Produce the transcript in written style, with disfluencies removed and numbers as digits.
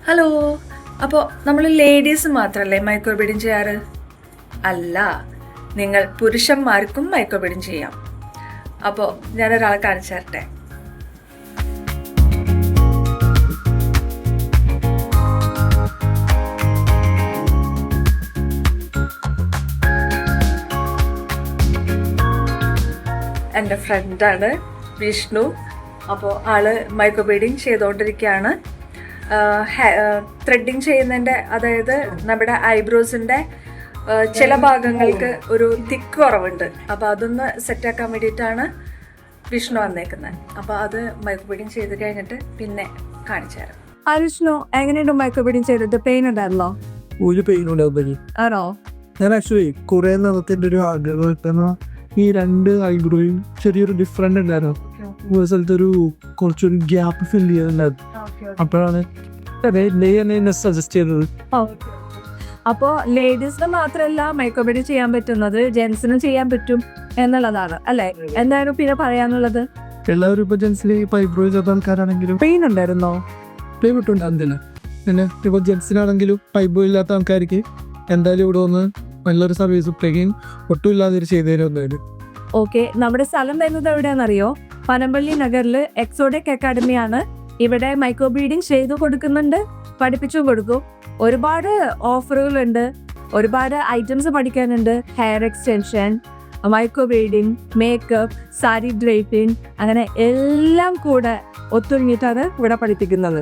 Hello. അപ്പോൾ നമ്മൾ ladies മാത്രമല്ലേ മൈക്രോബ്ലേഡിങ് ചെയ്യാറ്? അല്ല, നിങ്ങൾ പുരുഷന്മാർക്കും മൈക്രോബ്ലേഡിങ് ചെയ്യാം. അപ്പോൾ ഞാനൊരാളെ കാണിച്ചു തരട്ടെ. എൻ്റെ ഫ്രണ്ടാണ് വിഷ്ണു. അപ്പോൾ ആള് മൈക്രോബ്ലേഡിങ് ചെയ്തുകൊണ്ടിരിക്കുകയാണ്. ത്രെഡിങ് ചെയ്യുന്നതിൻ്റെ, അതായത് നമ്മുടെ ഐബ്രോസിൻ്റെ ചില ഭാഗങ്ങൾക്ക് ഒരു തിക്ക് കുറവുണ്ട്. അപ്പോൾ അതൊന്ന് സെറ്റാക്കാൻ വേണ്ടിയിട്ടാണ് വിഷ്ണു വന്നേക്കുന്നത്. അപ്പോൾ അത് മൈക്രോബ്ലേഡിങ് ചെയ്ത് കഴിഞ്ഞിട്ട് പിന്നെ കാണിച്ചു തരാം. വിഷ്ണു, എങ്ങനെയുണ്ട് മൈക്രോബ്ലേഡിങ് ചെയ്തിട്ട്? പെയിൻ ഉണ്ടായിരുന്നോ? ഒരു പെയിനും ഉണ്ടാവും. ആണോ? ഞാൻ ആക്ച്വലി കുറെ നേരത്തിന്റെ ഒരു ആഗ്രഹം, ഈ രണ്ട് ഐബ്രോയും ചെറിയൊരു ഡിഫറെന്റ് ഉണ്ടായിരുന്നു. ഒരു സ്ഥലത്തൊരു കുറച്ചൊരു ഗ്യാപ്പ് ഫിൽ ചെയ്തിട്ടുണ്ടായിരുന്നു. അപ്പോഴാണ് സജസ്റ്റ് ചെയ്തത്. അപ്പോൾ ലേഡീസിന് മാത്രമല്ല മൈക്രോബ്ലേഡിങ് ചെയ്യാൻ പറ്റുന്നത്, ജെൻസിനും ചെയ്യാൻ പറ്റും എന്നുള്ളതാണ് അല്ലേ? എന്തായാലും പിന്നെ പറയാനുള്ളത്, എല്ലാവരും ഇപ്പൊ ജെൻസിന് ഐബ്രോ ചെയ്ത ആൾക്കാരാണെങ്കിലും പെയിൻ ഉണ്ടായിരുന്നോ? പെയിൻ വിട്ടുണ്ടാകുന്നില്ല. പിന്നെ ഇപ്പൊ ജെൻസിനാണെങ്കിലും ഐബ്രോ ഇല്ലാത്ത ആൾക്കാർക്ക് എന്തായാലും ഇവിടെ വന്ന് നല്ലൊരു സർവീസ് പെയിൻ ഒട്ടും ഇല്ലാതെ ചെയ്തു തരുന്നവര്. ഓക്കെ, നമ്മുടെ സ്ഥലം വരുന്നത് എവിടെയാണെന്നറിയോ? പനമ്പള്ളി നഗറിൽ എക്സോഡിക് അക്കാഡമിയാണ്. ഇവിടെ മൈക്രോബ്ലേഡിങ് ചെയ്തു കൊടുക്കുന്നുണ്ട്, പഠിപ്പിച്ചു കൊടുക്കും. ഒരുപാട് ഓഫറുകളുണ്ട്, ഒരുപാട് ഐറ്റംസ് പഠിക്കാനുണ്ട്. Hair extension, microblading, makeup, sari draping, അങ്ങനെ എല്ലാം കൂടെ ഒത്തൊരുങ്ങിയിട്ടാണ് ഇവിടെ പഠിപ്പിക്കുന്നത്.